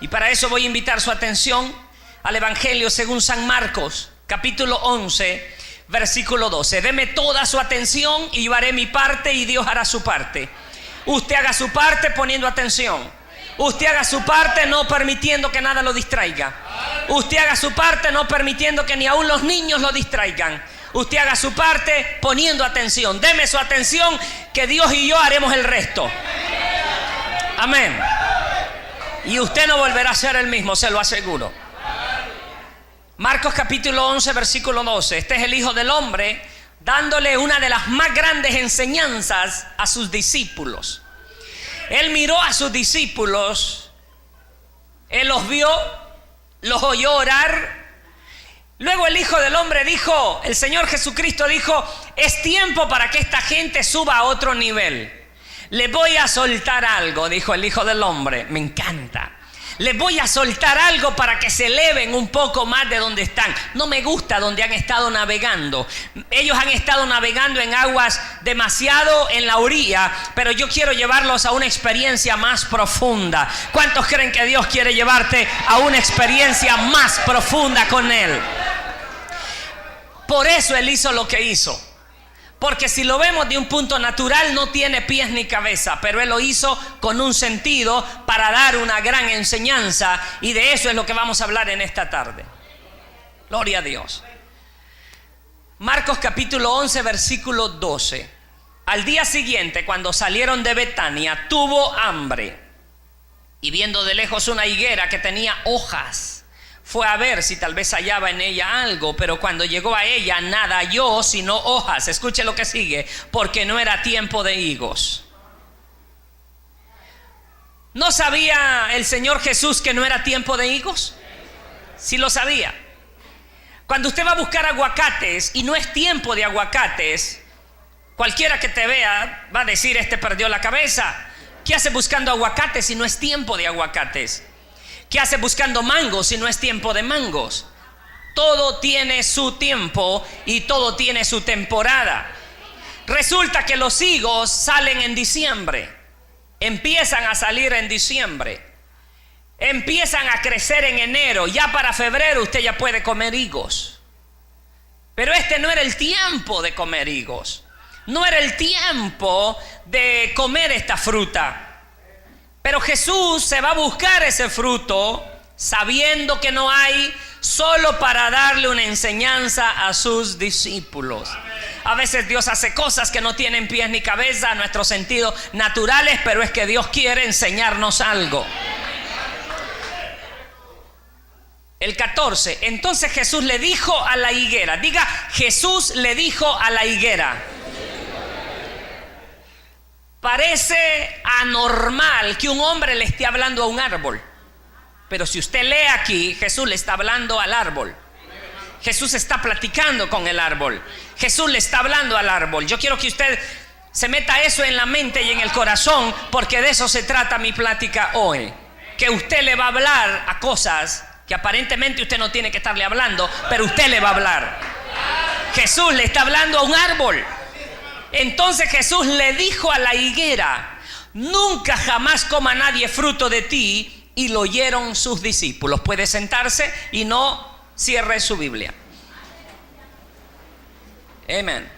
Y para eso voy a invitar su atención al Evangelio según San Marcos, capítulo 11, versículo 12. Deme toda su atención y yo haré mi parte y Dios hará su parte. Usted haga su parte poniendo atención. Usted haga su parte no permitiendo que nada lo distraiga. Usted haga su parte no permitiendo que ni aún los niños lo distraigan. Usted haga su parte poniendo atención. Deme su atención, que Dios y yo haremos el resto. Amén. Y usted no volverá a ser el mismo, se lo aseguro. Marcos capítulo 11, versículo 12. Este es el Hijo del Hombre dándole una de las más grandes enseñanzas a sus discípulos. Él miró a sus discípulos, él los vio, los oyó orar. Luego el Hijo del Hombre dijo, el Señor Jesucristo dijo: es tiempo para que esta gente suba a otro nivel. Les voy a soltar algo, dijo el Hijo del Hombre. Me encanta. Les voy a soltar algo para que se eleven un poco más de donde están. No me gusta donde han estado navegando. Ellos han estado navegando en aguas demasiado en la orilla, pero yo quiero llevarlos a una experiencia más profunda. ¿Cuántos creen que Dios quiere llevarte a una experiencia más profunda con Él? Por eso Él hizo lo que hizo. Porque si lo vemos de un punto natural, no tiene pies ni cabeza, pero Él lo hizo con un sentido para dar una gran enseñanza, y de eso es lo que vamos a hablar en esta tarde. Gloria a Dios. Marcos capítulo 11, versículo 12. Al día siguiente, cuando salieron de Betania, tuvo hambre, y viendo de lejos una higuera que tenía hojas, fue a ver si tal vez hallaba en ella algo, pero cuando llegó a ella nada halló sino hojas. Escuche lo que sigue: porque no era tiempo de higos. ¿No sabía el Señor Jesús que no era tiempo de higos? Sí lo sabía. Cuando usted va a buscar aguacates y no es tiempo de aguacates, cualquiera que te vea va a decir: este perdió la cabeza. ¿Qué hace buscando aguacates si no es tiempo de aguacates? ¿Qué hace buscando mangos si no es tiempo de mangos? Todo tiene su tiempo y todo tiene su temporada. Resulta que los higos salen en diciembre. Empiezan a salir en diciembre. Empiezan a crecer en enero. Ya para febrero usted ya puede comer higos. Pero este no era el tiempo de comer higos. No era el tiempo de comer esta fruta. Pero Jesús se va a buscar ese fruto sabiendo que no hay, solo para darle una enseñanza a sus discípulos. A veces Dios hace cosas que no tienen pies ni cabeza a nuestros sentidos naturales, pero es que Dios quiere enseñarnos algo. El 14. Entonces Jesús le dijo a la higuera. Diga: Jesús le dijo a la higuera. Parece anormal que un hombre le esté hablando a un árbol, pero si usted lee aquí, Jesús le está hablando al árbol. Jesús está platicando con el árbol. Jesús le está hablando al árbol. Yo quiero que usted se meta eso en la mente y en el corazón, porque de eso se trata mi plática hoy. Que usted le va a hablar a cosas que aparentemente usted no tiene que estarle hablando, pero usted le va a hablar. Jesús le está hablando a un árbol. Entonces Jesús le dijo a la higuera: nunca jamás coma nadie fruto de ti. Y lo oyeron sus discípulos. Puede sentarse y no cierre su Biblia. Amén.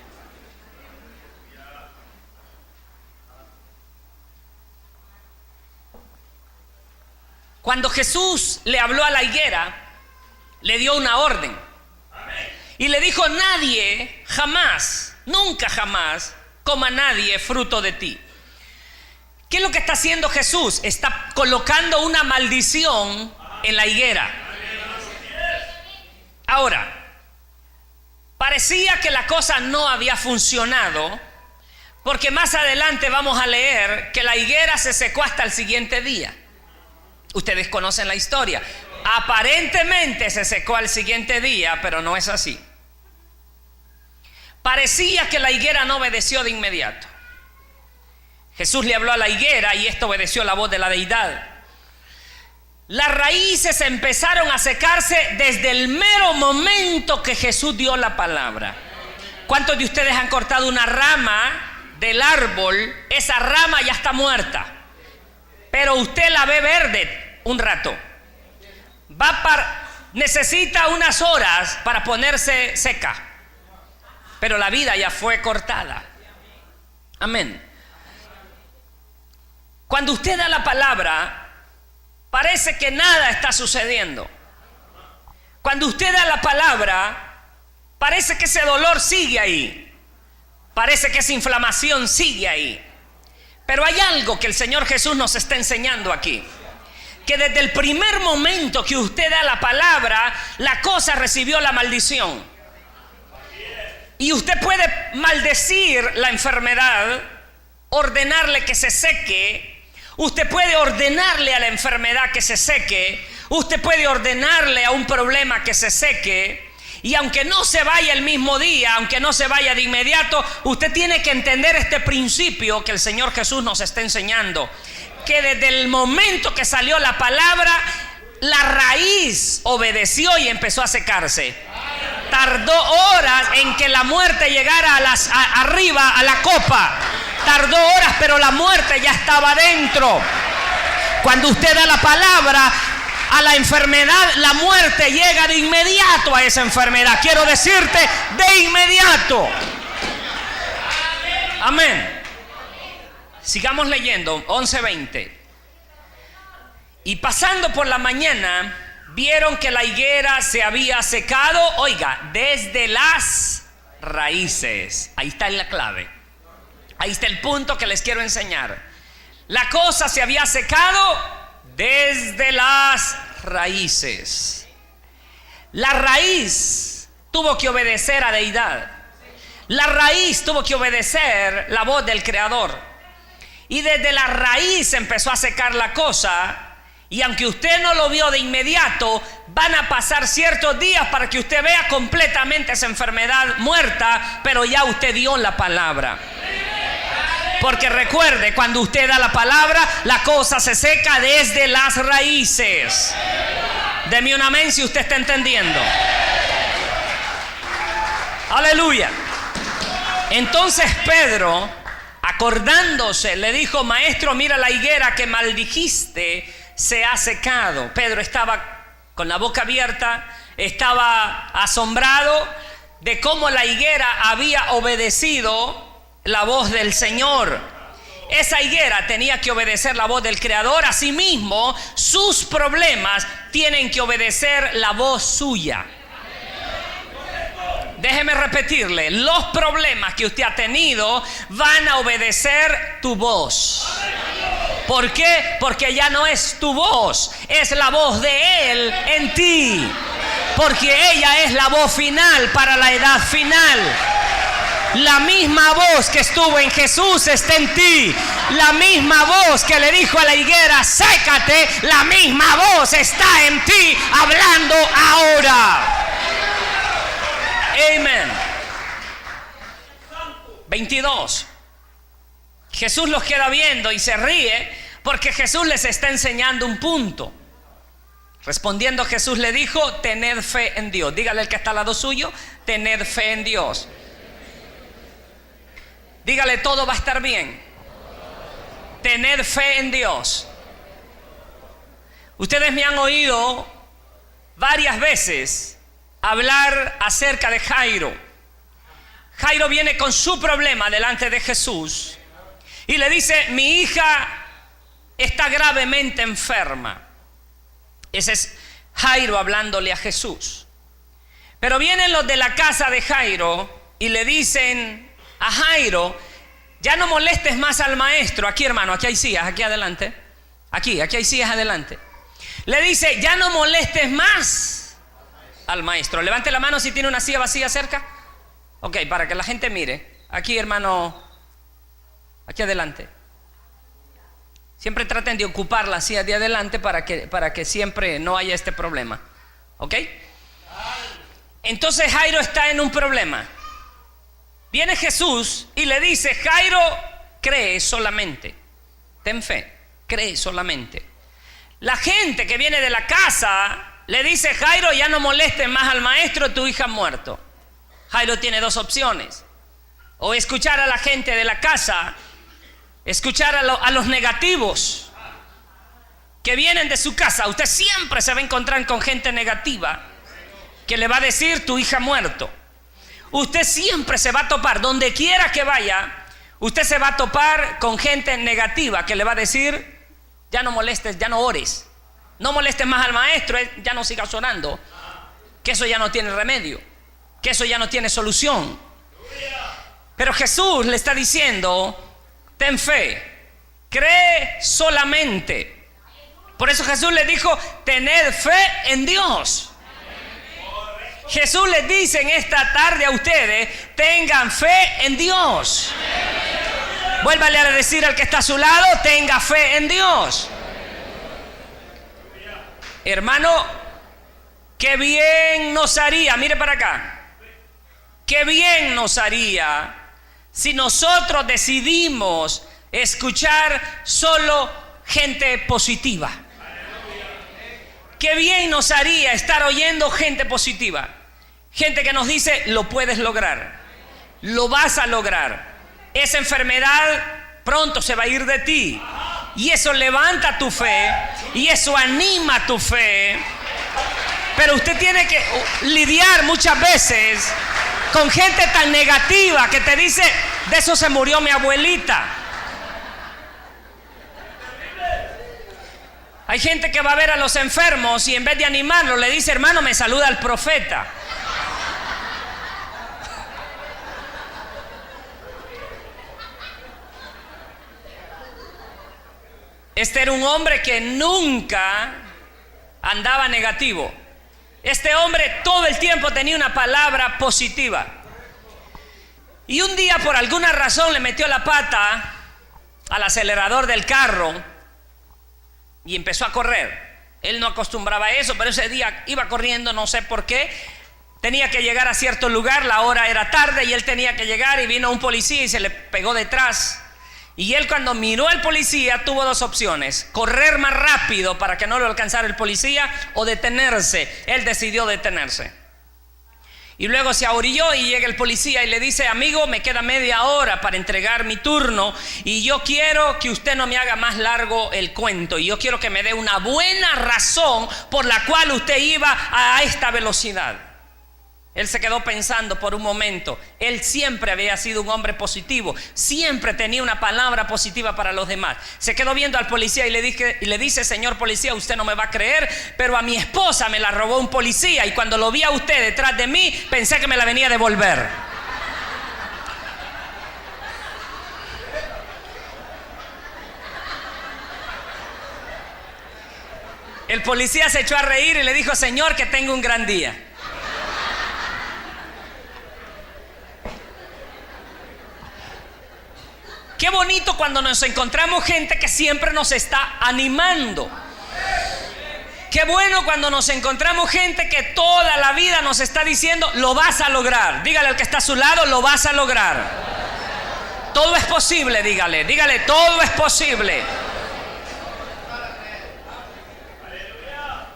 Cuando Jesús le habló a la higuera, le dio una orden. Y le dijo: nadie jamás, nunca jamás coma nadie fruto de ti. ¿Qué es lo que está haciendo Jesús? Está colocando una maldición en la higuera. Ahora, parecía que la cosa no había funcionado, porque más adelante vamos a leer que la higuera se secó hasta el siguiente día. Ustedes conocen la historia. Aparentemente se secó al siguiente día, pero no es así. Parecía que la higuera no obedeció de inmediato. Jesús le habló a la higuera y esta obedeció la voz de la deidad. Las raíces empezaron a secarse desde el mero momento que Jesús dio la palabra. ¿Cuántos de ustedes han cortado una rama del árbol? Esa rama ya está muerta, pero usted la ve verde un rato. necesita unas horas para ponerse seca, pero la vida ya fue cortada. Amén. Cuando usted da la palabra, parece que nada está sucediendo. Cuando usted da la palabra, parece que ese dolor sigue ahí, parece que esa inflamación sigue ahí. Pero hay algo que el Señor Jesús nos está enseñando aquí, que desde el primer momento que usted da la palabra, la cosa recibió la maldición. Y usted puede maldecir la enfermedad, ordenarle que se seque. Usted puede ordenarle a la enfermedad que se seque. Usted puede ordenarle a un problema que se seque. Y aunque no se vaya el mismo día, aunque no se vaya de inmediato, usted tiene que entender este principio que el Señor Jesús nos está enseñando. Que desde el momento que salió la palabra, la raíz obedeció y empezó a secarse. Tardó horas en que la muerte llegara arriba a la copa. Tardó horas, pero la muerte ya estaba dentro. Cuando usted da la palabra a la enfermedad, la muerte llega de inmediato a esa enfermedad. Quiero decirte, de inmediato. Amén. Sigamos leyendo, 11:20. Y pasando por la mañana, vieron que la higuera se había secado, oiga, desde las raíces. Ahí está la clave. Ahí está el punto que les quiero enseñar. La cosa se había secado desde las raíces. La raíz tuvo que obedecer a deidad. La raíz tuvo que obedecer la voz del Creador. Y desde la raíz empezó a secar la cosa. Y aunque usted no lo vio de inmediato, van a pasar ciertos días para que usted vea completamente esa enfermedad muerta, pero ya usted dio la palabra. Porque recuerde, cuando usted da la palabra, la cosa se seca desde las raíces. Deme un amén si usted está entendiendo. Aleluya. Entonces Pedro, acordándose, le dijo: maestro, mira la higuera que maldijiste se ha secado. Pedro estaba con la boca abierta, estaba asombrado de cómo la higuera había obedecido la voz del Señor. Esa higuera tenía que obedecer la voz del Creador. Asimismo, sus problemas tienen que obedecer la voz suya. Déjeme repetirle, los problemas que usted ha tenido van a obedecer tu voz. ¿Por qué? Porque ya no es tu voz, es la voz de Él en ti. Porque ella es la voz final para la edad final. La misma voz que estuvo en Jesús está en ti. La misma voz que le dijo a la higuera: sécate, la misma voz está en ti hablando ahora. Amén. 22. Jesús los queda viendo y se ríe porque Jesús les está enseñando un punto. Respondiendo, Jesús le dijo: tened fe en Dios. Dígale al que está al lado suyo: tened fe en Dios. Dígale: todo va a estar bien. Tened fe en Dios. Ustedes me han oído varias veces hablar acerca de Jairo. Jairo viene con su problema delante de Jesús y le dice: mi hija está gravemente enferma. Ese es Jairo hablándole a Jesús. Pero vienen los de la casa de Jairo y le dicen a Jairo: ya no molestes más al maestro. Aquí, hermano, aquí hay sillas, aquí adelante. Aquí hay sillas adelante. Le dice: ya no molestes más al maestro. Levante la mano si tiene una silla vacía cerca. Ok, para que la gente mire. Aquí, hermano, aquí adelante. Siempre traten de ocupar la silla de adelante para que siempre no haya este problema. ¿Ok? Entonces Jairo está en un problema. Viene Jesús y le dice: Jairo, cree solamente. Ten fe, cree solamente. La gente que viene de la casa le dice: Jairo, ya no molestes más al maestro, tu hija ha muerto. Jairo tiene dos opciones: o escuchar a la gente de la casa, escuchar a los negativos que vienen de su casa, usted siempre se va a encontrar con gente negativa que le va a decir: tu hija ha muerto. Usted siempre se va a topar, donde quiera que vaya, usted se va a topar con gente negativa que le va a decir: ya no molestes, ya no ores, no molestes más al maestro, ya no sigas orando, que eso ya no tiene remedio, que eso ya no tiene solución. Pero Jesús le está diciendo: ten fe, cree solamente. Por eso Jesús le dijo: tened fe en Dios. Jesús les dice en esta tarde a ustedes: tengan fe en Dios. Vuélvale a decir al que está a su lado: tenga fe en Dios. Hermano, qué bien nos haría, mire para acá, qué bien nos haría si nosotros decidimos escuchar solo gente positiva. Qué bien nos haría estar oyendo gente positiva. Gente que nos dice: lo puedes lograr, lo vas a lograr, esa enfermedad pronto se va a ir de ti. Y eso levanta tu fe, y eso anima tu fe. Pero usted tiene que lidiar muchas veces con gente tan negativa que te dice: de eso se murió mi abuelita. Hay gente que va a ver a los enfermos y en vez de animarlos le dice: hermano, me saluda el profeta. Este era un hombre que nunca andaba negativo. Este hombre todo el tiempo tenía una palabra positiva. Y un día, por alguna razón, le metió la pata al acelerador del carro y empezó a correr. Él no acostumbraba a eso, pero ese día iba corriendo, no sé por qué. Tenía que llegar a cierto lugar, la hora era tarde y él tenía que llegar, y vino un policía y se le pegó detrás. Y él, cuando miró al policía, tuvo dos opciones: correr más rápido para que no lo alcanzara el policía, o detenerse. Él decidió detenerse. Y luego se ahorilló y llega el policía y le dice: amigo, me queda media hora para entregar mi turno y yo quiero que usted no me haga más largo el cuento, y yo quiero que me dé una buena razón por la cual usted iba a esta velocidad. Él se quedó pensando por un momento. Él siempre había sido un hombre positivo, siempre tenía una palabra positiva para los demás. Se quedó viendo al policía y le dice: señor policía, usted no me va a creer, pero a mi esposa me la robó un policía, y cuando lo vi a usted detrás de mí, pensé que me la venía a devolver. El policía se echó a reír y le dijo: señor, que tenga un gran día. Qué bonito cuando nos encontramos gente que siempre nos está animando. Qué bueno cuando nos encontramos gente que toda la vida nos está diciendo: lo vas a lograr. Dígale al que está a su lado: lo vas a lograr. Todo es posible, dígale, todo es posible.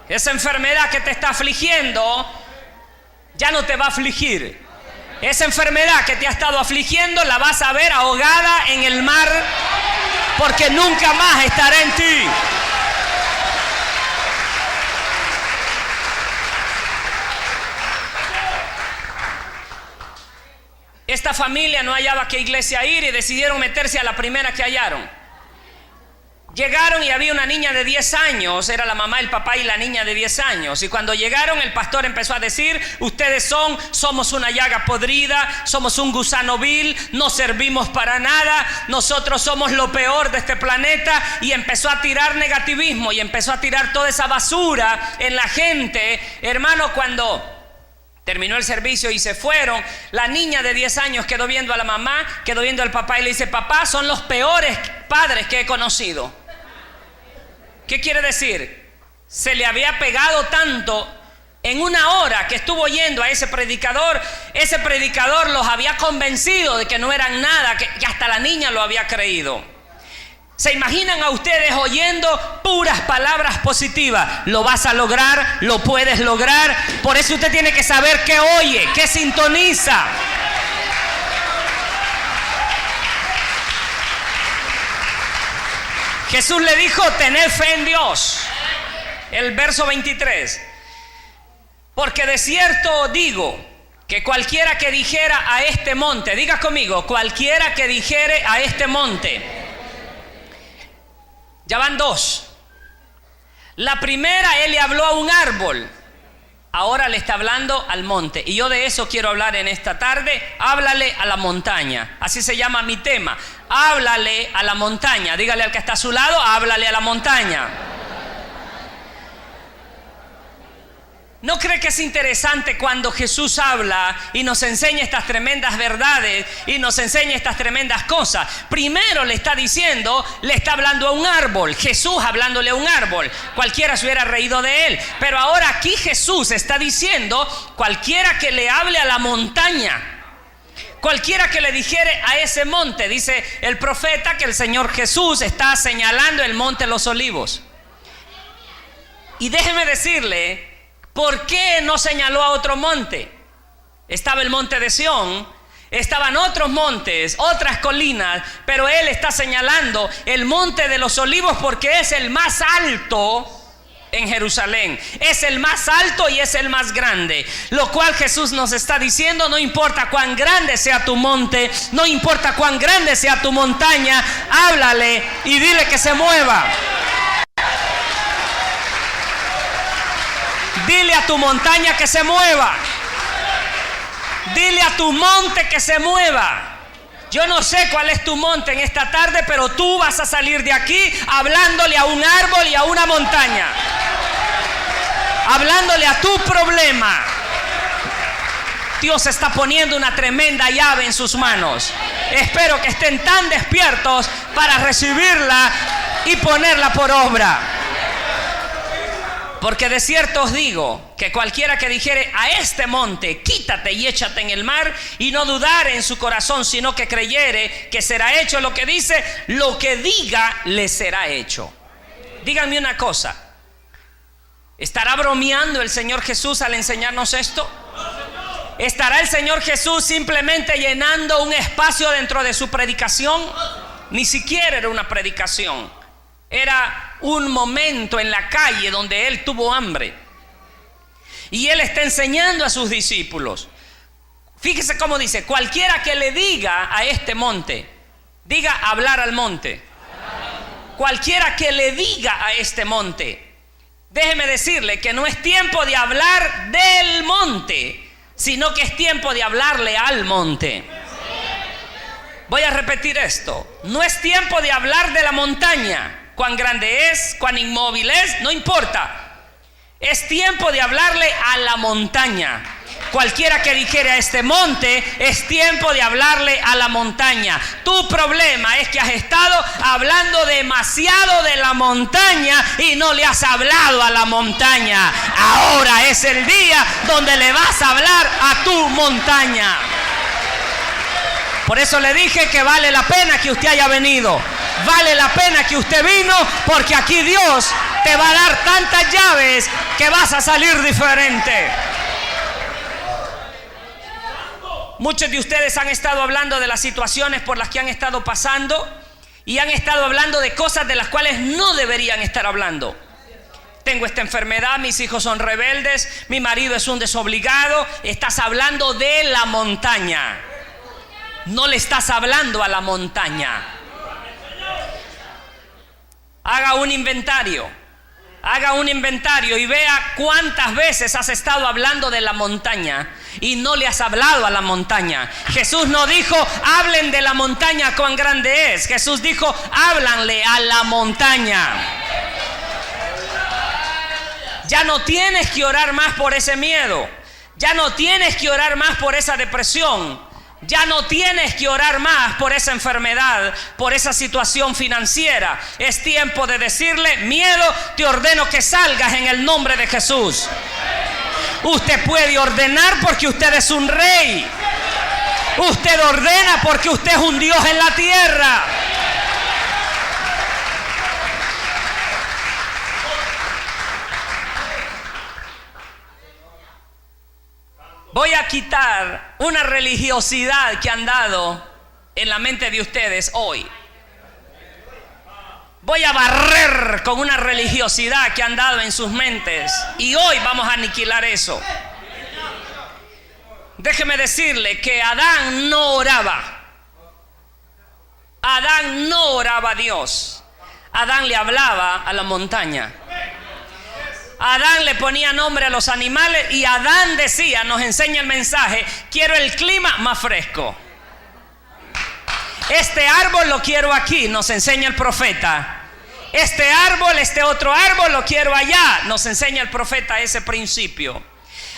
Esa enfermedad que te está afligiendo ya no te va a afligir. Esa enfermedad que te ha estado afligiendo la vas a ver ahogada en el mar, porque nunca más estará en ti. Esta familia no hallaba qué iglesia ir y decidieron meterse a la primera que hallaron. Llegaron y había una niña de 10 años, era la mamá, el papá y la niña de 10 años. Y cuando llegaron, el pastor empezó a decir: ustedes somos una llaga podrida, somos un gusano vil, no servimos para nada, nosotros somos lo peor de este planeta. Y empezó a tirar negativismo y empezó a tirar toda esa basura en la gente. Hermano, cuando terminó el servicio y se fueron, la niña de 10 años quedó viendo a la mamá, quedó viendo al papá y le dice: papá, son los peores padres que he conocido. ¿Qué quiere decir? Se le había pegado tanto en una hora que estuvo oyendo a ese predicador los había convencido de que no eran nada, que hasta la niña lo había creído. ¿Se imaginan a ustedes oyendo puras palabras positivas? Lo vas a lograr, lo puedes lograr. Por eso usted tiene que saber qué oye, qué sintoniza. Jesús le dijo: tened fe en Dios. El verso 23: porque de cierto digo que cualquiera que dijera a este monte, diga conmigo, cualquiera que dijere a este monte. Ya van dos. La primera, él le habló a un árbol. Ahora le está hablando al monte. Y yo de eso quiero hablar en esta tarde. Háblale a la montaña. Así se llama mi tema. Háblale a la montaña. Dígale al que está a su lado: háblale a la montaña. ¿No cree que es interesante cuando Jesús habla y nos enseña estas tremendas verdades y nos enseña estas tremendas cosas? Primero le está diciendo, le está hablando a un árbol. Jesús hablándole a un árbol. Cualquiera se hubiera reído de él. Pero ahora aquí Jesús está diciendo: cualquiera que le hable a la montaña, cualquiera que le dijere a ese monte. Dice el profeta que el Señor Jesús está señalando el monte de los Olivos. Y déjeme decirle, ¿por qué no señaló a otro monte? Estaba el monte de Sión, estaban otros montes, otras colinas, pero él está señalando el monte de los Olivos porque es el más alto en Jerusalén. Es el más alto y es el más grande. Lo cual Jesús nos está diciendo: no importa cuán grande sea tu monte, no importa cuán grande sea tu montaña, háblale y dile que se mueva. Dile a tu montaña que se mueva. Dile a tu monte que se mueva. Yo no sé cuál es tu monte en esta tarde, pero tú vas a salir de aquí hablándole a un árbol y a una montaña. Hablándole a tu problema. Dios está poniendo una tremenda llave en sus manos. Espero que estén tan despiertos para recibirla y ponerla por obra. Porque de cierto os digo que cualquiera que dijere a este monte: quítate y échate en el mar, y no dudare en su corazón, sino que creyere que será hecho lo que dice, lo que diga le será hecho. Díganme una cosa: ¿estará bromeando el Señor Jesús al enseñarnos esto? ¿Estará el Señor Jesús simplemente llenando un espacio dentro de su predicación? Ni siquiera era una predicación. Era un momento en la calle donde él tuvo hambre. Y él está enseñando a sus discípulos. Fíjese cómo dice: cualquiera que le diga a este monte. Diga hablar al monte. Cualquiera que le diga a este monte. Déjeme decirle que no es tiempo de hablar del monte, sino que es tiempo de hablarle al monte. Voy a repetir esto. No es tiempo de hablar de la montaña. Cuán grande es, cuán inmóvil es, no importa. Es tiempo de hablarle a la montaña. Cualquiera que dijere a este monte, es tiempo de hablarle a la montaña. Tu problema es que has estado hablando demasiado de la montaña y no le has hablado a la montaña. Ahora es el día donde le vas a hablar a tu montaña. Por eso le dije que vale la pena que usted haya venido. Vale la pena que usted vino, porque aquí Dios te va a dar tantas llaves que vas a salir diferente. Muchos de ustedes han estado hablando de las situaciones por las que han estado pasando y han estado hablando de cosas de las cuales no deberían estar hablando. Tengo esta enfermedad, mis hijos son rebeldes, mi marido es un desobligado. Estás hablando de la montaña. No le estás hablando a la montaña. Haga un inventario y vea cuántas veces has estado hablando de la montaña y no le has hablado a la montaña. Jesús no dijo: hablen de la montaña cuán grande es. Jesús dijo: háblanle a la montaña. Ya no tienes que orar más por ese miedo. Ya no tienes que orar más por esa depresión. Ya no tienes que orar más por esa enfermedad, por esa situación financiera. Es tiempo de decirle: miedo, te ordeno que salgas en el nombre de Jesús. Usted puede ordenar porque usted es un rey. Usted ordena porque usted es un Dios en la tierra. Voy a quitar una religiosidad que han dado en la mente de ustedes hoy. Voy a barrer con una religiosidad que han dado en sus mentes. Y hoy vamos a aniquilar eso. Déjeme decirle que Adán no oraba. Adán no oraba a Dios. Adán le hablaba a la montaña. Adán le ponía nombre a los animales y Adán decía, nos enseña el mensaje, quiero el clima más fresco. Este árbol lo quiero aquí, nos enseña el profeta. Este árbol, este otro árbol lo quiero allá, nos enseña el profeta ese principio.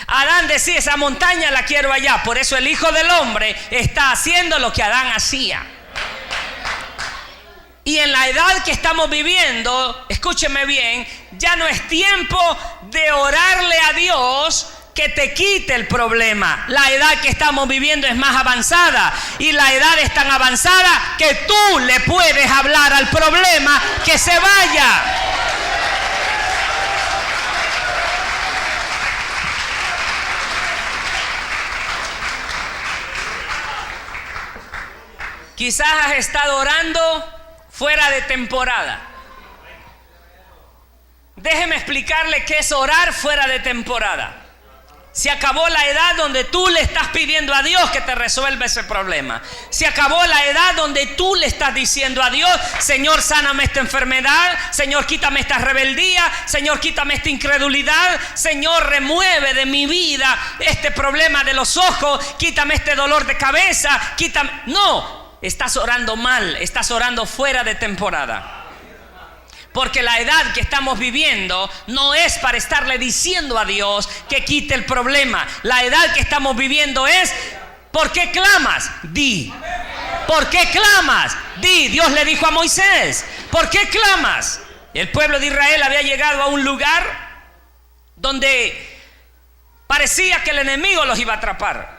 Adán decía, esa montaña la quiero allá. Por eso el Hijo del Hombre está haciendo lo que Adán hacía. Y en la edad que estamos viviendo, escúcheme bien, ya no es tiempo de orarle a Dios que te quite el problema. La edad que estamos viviendo es más avanzada. Y la edad es tan avanzada que tú le puedes hablar al problema que se vaya. Quizás has estado orando fuera de temporada. Déjeme explicarle qué es orar fuera de temporada. Se acabó la edad donde tú le estás pidiendo a Dios que te resuelva ese problema. Se acabó la edad donde tú le estás diciendo a Dios, Señor, sáname esta enfermedad, Señor, quítame esta rebeldía, Señor, quítame esta incredulidad, Señor, remueve de mi vida este problema de los ojos, quítame este dolor de cabeza, quítame. No, estás orando mal, estás orando fuera de temporada. Porque la edad que estamos viviendo no es para estarle diciendo a Dios que quite el problema. La edad que estamos viviendo es, ¿por qué clamas? Di. ¿Por qué clamas? Di. Dios le dijo a Moisés, ¿por qué clamas? El pueblo de Israel había llegado a un lugar donde parecía que el enemigo los iba a atrapar.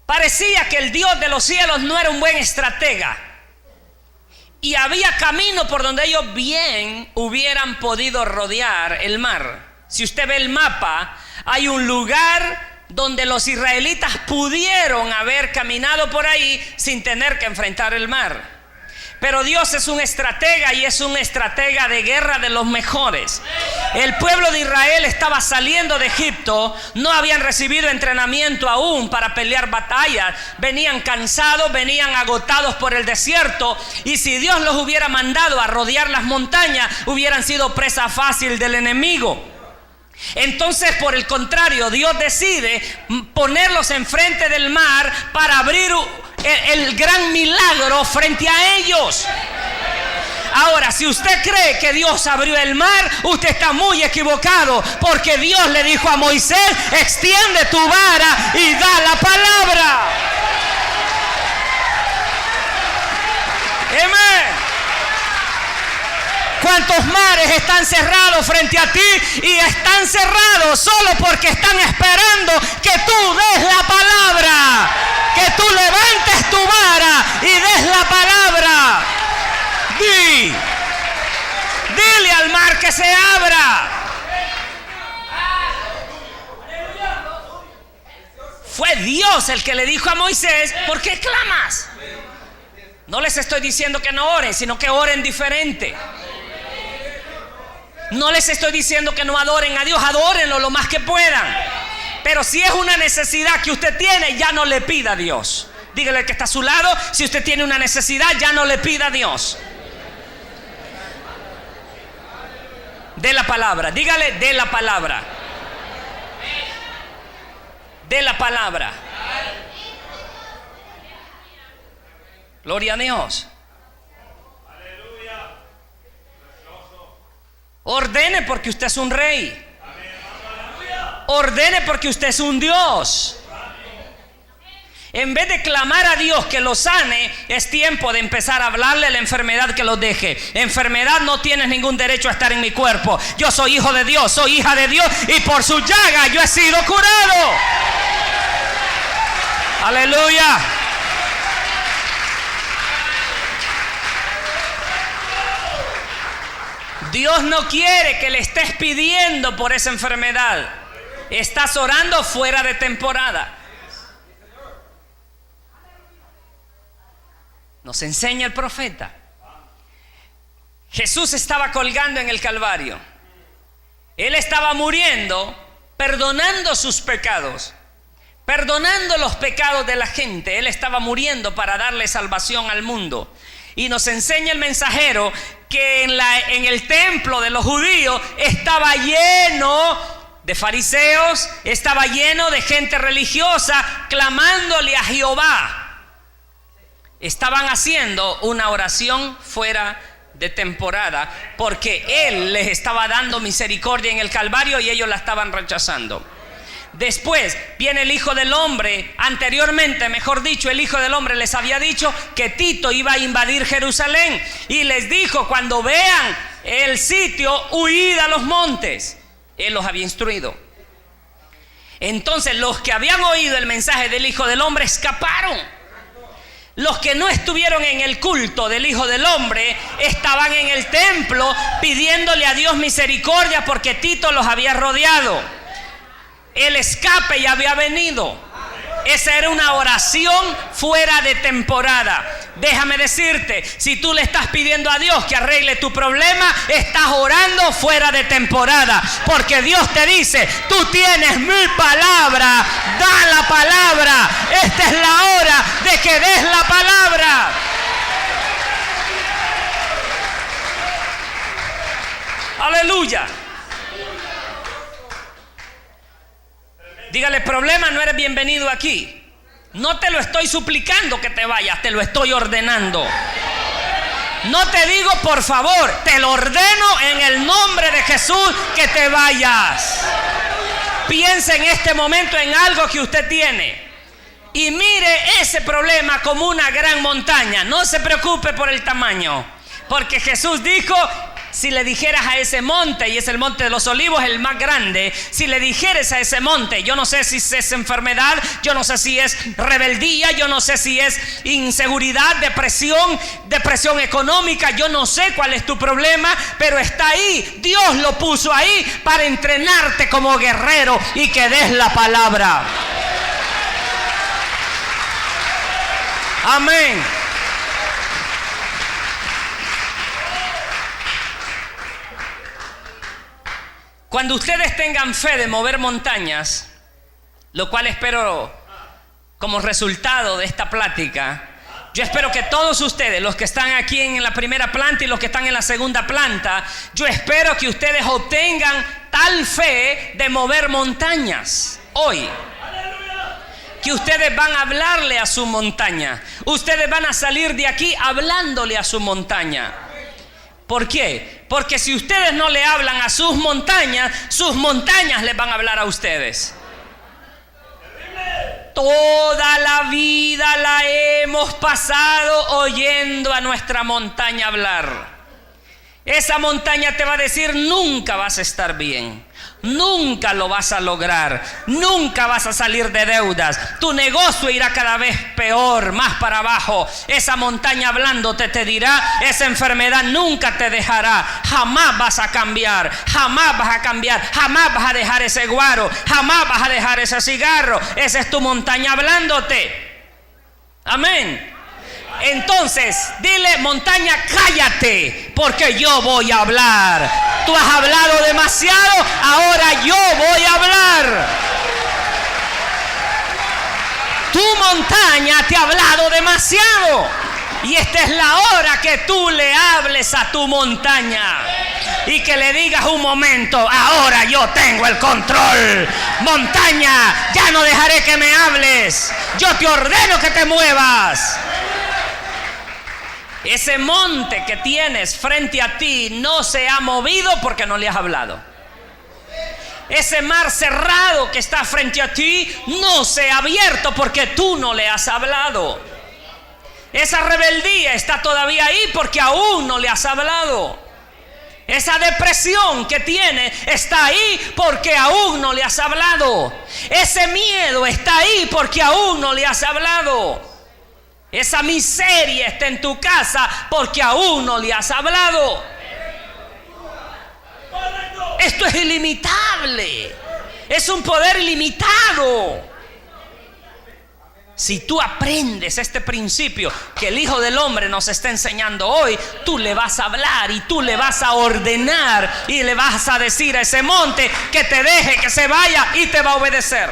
Parecía que el Dios de los cielos no era un buen estratega. Y había camino por donde ellos bien hubieran podido rodear el mar. Si usted ve el mapa, hay un lugar donde los israelitas pudieron haber caminado por ahí sin tener que enfrentar el mar. Pero Dios es un estratega y es un estratega de guerra de los mejores. El pueblo de Israel estaba saliendo de Egipto, no habían recibido entrenamiento aún para pelear batallas. Venían cansados, venían agotados por el desierto. Y si Dios los hubiera mandado a rodear las montañas, hubieran sido presa fácil del enemigo. Entonces, por el contrario, Dios decide ponerlos enfrente del mar para abrir el gran milagro frente a ellos. Ahora, si usted cree que Dios abrió el mar, usted está muy equivocado, porque Dios le dijo a Moisés, extiende tu vara y da la palabra. Amén. ¿Cuántos mares están cerrados frente a ti? Y están cerrados solo porque están esperando que tú des la palabra. Que tú levantes tu vara y des la palabra. Dile al mar que se abra. Fue Dios el que le dijo a Moisés, ¿por qué clamas? No les estoy diciendo que no oren, sino que oren diferente. No les estoy diciendo que no adoren a Dios, adórenlo lo más que puedan. Pero si es una necesidad que usted tiene, ya no le pida a Dios. Dígale al que está a su lado, si usted tiene una necesidad, ya no le pida a Dios. De la palabra, dígale de la palabra. De la palabra. Gloria a Dios. Ordene porque usted es un rey. Ordene porque usted es un Dios. En vez de clamar a Dios que lo sane, es tiempo de empezar a hablarle a la enfermedad que lo deje. Enfermedad, no tienes ningún derecho a estar en mi cuerpo. Yo soy hijo de Dios, soy hija de Dios, y por su llaga yo he sido curado. Aleluya. Dios no quiere que le estés pidiendo por esa enfermedad. Estás orando fuera de temporada. Nos enseña el profeta Jesús estaba colgando en el Calvario. Él estaba muriendo, perdonando sus pecados, perdonando los pecados de la gente. Él estaba muriendo para darle salvación al mundo. Y nos enseña el mensajero que en el templo de los judíos estaba lleno de fariseos, estaba lleno de gente religiosa clamándole a Jehová. Estaban haciendo una oración fuera de temporada porque Él les estaba dando misericordia en el Calvario y ellos la estaban rechazando. Después viene el Hijo del Hombre. Anteriormente, mejor dicho, el Hijo del Hombre les había dicho que Tito iba a invadir Jerusalén y les dijo: cuando vean el sitio, huid a los montes. Él los había instruido. Entonces los que habían oído el mensaje del Hijo del Hombre escaparon. Los que no estuvieron en el culto del Hijo del Hombre estaban en el templo pidiéndole a Dios misericordia porque Tito los había rodeado. El escape ya había venido. Esa era una oración fuera de temporada. Déjame decirte, si tú le estás pidiendo a Dios que arregle tu problema, estás orando fuera de temporada. Porque Dios te dice: tú tienes mi palabra, da la palabra. Esta es la hora de que des la palabra. Aleluya. Dígale: problema, no eres bienvenido aquí. No te lo estoy suplicando que te vayas, te lo estoy ordenando. No te digo por favor, te lo ordeno en el nombre de Jesús que te vayas. Piense en este momento en algo que usted tiene y mire ese problema como una gran montaña. No se preocupe por el tamaño, porque Jesús dijo: si le dijeras a ese monte, y es el monte de los olivos, el más grande, si le dijeres a ese monte, yo no sé si es enfermedad, yo no sé si es rebeldía, yo no sé si es inseguridad, depresión económica, yo no sé cuál es tu problema, pero está ahí. Dios lo puso ahí para entrenarte como guerrero y que des la palabra. Amén. Cuando ustedes tengan fe de mover montañas, lo cual espero como resultado de esta plática, yo espero que todos ustedes, los que están aquí en la primera planta y los que están en la segunda planta, yo espero que ustedes obtengan tal fe de mover montañas hoy. Que ustedes van a hablarle a su montaña. Ustedes van a salir de aquí hablándole a su montaña. ¿Por qué? Porque si ustedes no le hablan a sus montañas les van a hablar a ustedes. Toda la vida la hemos pasado oyendo a nuestra montaña hablar. Esa montaña te va a decir: nunca vas a estar bien, nunca lo vas a lograr, nunca vas a salir de deudas, tu negocio irá cada vez peor, más para abajo. Esa montaña hablándote te dirá: esa enfermedad nunca te dejará, jamás vas a cambiar, jamás vas a cambiar, jamás vas a dejar ese guaro, jamás vas a dejar ese cigarro. Esa es tu montaña hablándote. Amén. Entonces dile: montaña, cállate, porque yo voy a hablar. Tú has hablado demasiado, ahora yo voy a hablar. Tu montaña te ha hablado demasiado y esta es la hora que tú le hables a tu montaña y que le digas: un momento, ahora yo tengo el control. Montaña, ya no dejaré que me hables, yo te ordeno que te muevas. Ese monte que tienes frente a ti no se ha movido porque no le has hablado. Ese mar cerrado que está frente a ti no se ha abierto porque tú no le has hablado. Esa rebeldía está todavía ahí porque aún no le has hablado. Esa depresión que tiene está ahí porque aún no le has hablado. Ese miedo está ahí porque aún no le has hablado. Esa miseria está en tu casa porque aún no le has hablado. Esto es ilimitable. Es un poder ilimitado. Si tú aprendes este principio que el Hijo del Hombre nos está enseñando hoy, tú le vas a hablar y tú le vas a ordenar y le vas a decir a ese monte que te deje, que se vaya, y te va a obedecer.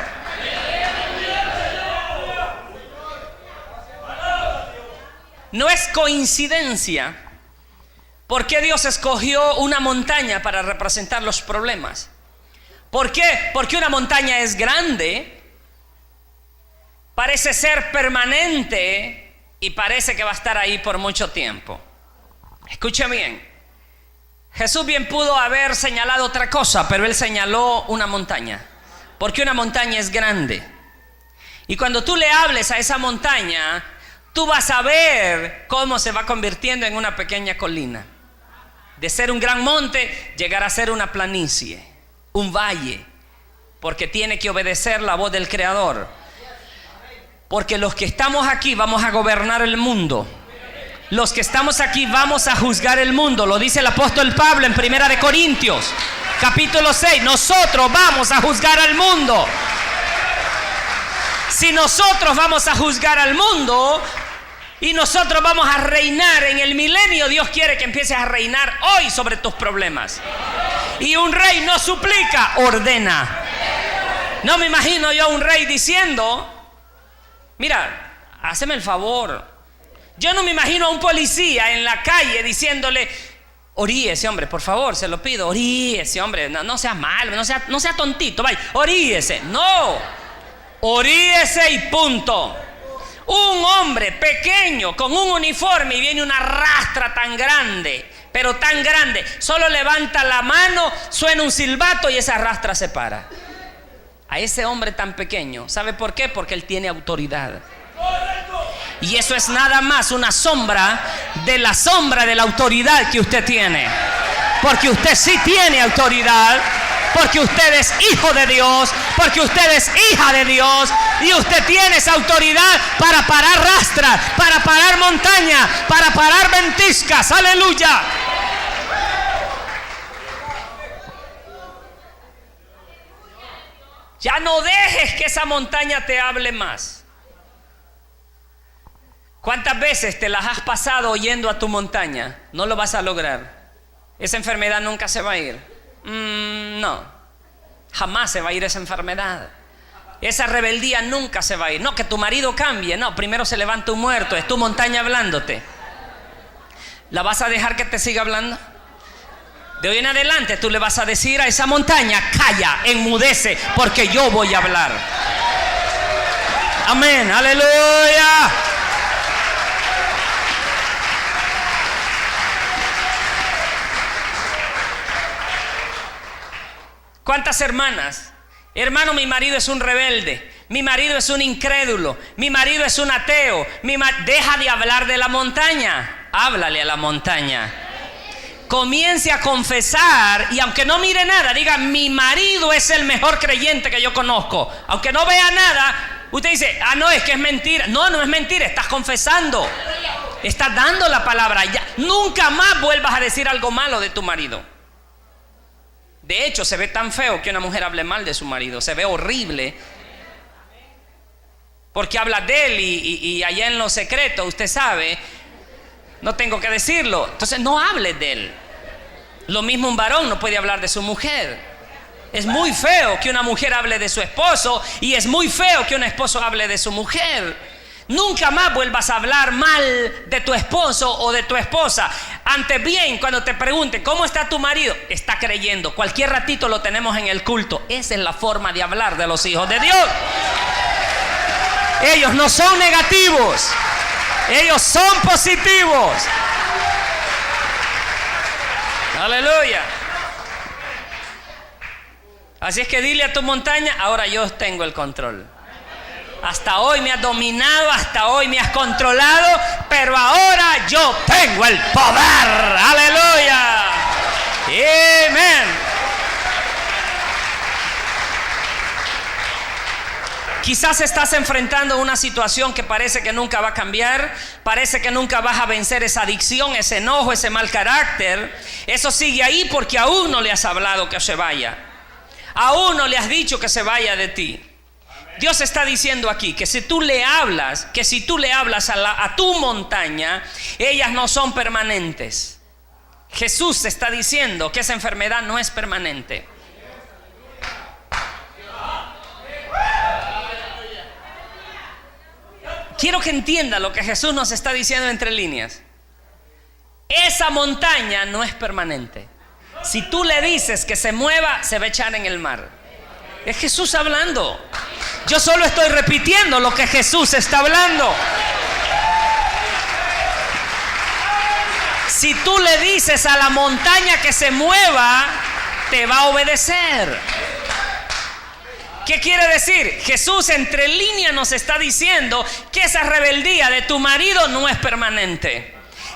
No es coincidencia por qué Dios escogió una montaña para representar los problemas. ¿Por qué? Porque una montaña es grande, parece ser permanente y parece que va a estar ahí por mucho tiempo. Escuche bien. Jesús bien pudo haber señalado otra cosa, pero Él señaló una montaña, porque una montaña es grande. Y cuando tú le hables a esa montaña, tú vas a ver cómo se va convirtiendo en una pequeña colina. De ser un gran monte, llegar a ser una planicie, un valle, porque tiene que obedecer la voz del Creador. Porque los que estamos aquí vamos a gobernar el mundo. Los que estamos aquí vamos a juzgar el mundo. Lo dice el apóstol Pablo en 1 Corintios, capítulo 6. Nosotros vamos a juzgar al mundo. Si nosotros vamos a juzgar al mundo y nosotros vamos a reinar en el milenio, Dios quiere que empieces a reinar hoy sobre tus problemas. Y un rey no suplica, ordena. No me imagino yo a un rey diciendo: mira, háceme el favor. Yo no me imagino a un policía en la calle diciéndole: oríese, hombre, por favor, se lo pido, oríese, hombre, no sea malo, no sea tontito, vaya, oríese. No, oríese y punto. Un hombre pequeño con un uniforme y viene una rastra tan grande, pero tan grande, solo levanta la mano, suena un silbato y esa rastra se para. A ese hombre tan pequeño, ¿sabe por qué? Porque él tiene autoridad. Y eso es nada más una sombra de la autoridad que usted tiene. Porque usted sí tiene autoridad, porque usted es hijo de Dios, porque usted es hija de Dios, y usted tiene esa autoridad para parar rastras, para parar montañas, para parar ventiscas. ¡Aleluya! Ya no dejes que esa montaña te hable más. ¿Cuántas veces te las has pasado yendo a tu montaña? No lo vas a lograr. Esa enfermedad nunca se va a ir. No, jamás se va a ir esa enfermedad. Esa rebeldía nunca se va a ir. No, que tu marido cambie. No, primero se levanta un muerto. Es tu montaña hablándote. ¿La vas a dejar que te siga hablando? De hoy en adelante tú le vas a decir a esa montaña: calla, enmudece, porque yo voy a hablar. Amén, aleluya. ¿Cuántas hermanas? Hermano, mi marido es un rebelde, mi marido es un incrédulo, mi marido es un ateo. Deja de hablar de la montaña, háblale a la montaña. Comience a confesar, y aunque no mire nada, diga: mi marido es el mejor creyente que yo conozco. Aunque no vea nada, usted dice: ah, no, es que es mentira. No, no es mentira, estás confesando, estás dando la palabra. Ya, nunca más vuelvas a decir algo malo de tu marido. De hecho, se ve tan feo que una mujer hable mal de su marido. Se ve horrible, porque habla de él y allá en lo secreto, usted sabe, no tengo que decirlo. Entonces no hable de él. Lo mismo un varón no puede hablar de su mujer. Es muy feo que una mujer hable de su esposo, y es muy feo que un esposo hable de su mujer. Nunca más vuelvas a hablar mal de tu esposo o de tu esposa. Antes bien, cuando te pregunten: ¿cómo está tu marido? Está creyendo. Cualquier ratito lo tenemos en el culto. Esa es la forma de hablar de los hijos de Dios. Ellos no son negativos, ellos son positivos. Aleluya. Así es que dile a tu montaña: ahora yo tengo el control. Hasta hoy me has dominado, hasta hoy me has controlado, pero ahora yo tengo el poder. Aleluya. Amén. Quizás estás enfrentando una situación que parece que nunca va a cambiar, parece que nunca vas a vencer esa adicción, ese enojo, ese mal carácter. Eso sigue ahí porque aún no le has hablado que se vaya, aún no le has dicho que se vaya de ti. Dios está diciendo aquí que si tú le hablas, a tu montaña, ellas no son permanentes. Jesús está diciendo que esa enfermedad no es permanente. Quiero que entienda lo que Jesús nos está diciendo entre líneas. Esa montaña no es permanente. Si tú le dices que se mueva, se va a echar en el mar. Es Jesús hablando. Yo solo estoy repitiendo lo que Jesús está hablando. Si tú le dices a la montaña que se mueva, te va a obedecer. ¿Qué quiere decir? Jesús entre líneas nos está diciendo que esa rebeldía de tu marido no es permanente,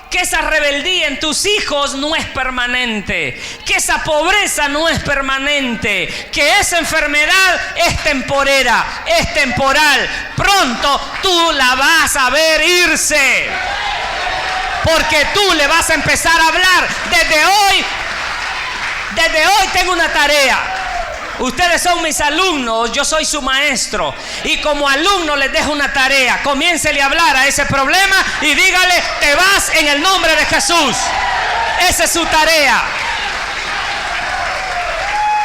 que esa rebeldía en tus hijos no es permanente, que esa pobreza no es permanente, que esa enfermedad es temporera, es temporal. Pronto tú la vas a ver irse, porque tú le vas a empezar a hablar. Desde hoy tengo una tarea. Ustedes son mis alumnos, yo soy su maestro, y como alumno les dejo una tarea. Comiéncele a hablar a ese problema y dígale: te vas en el nombre de Jesús. Esa es su tarea.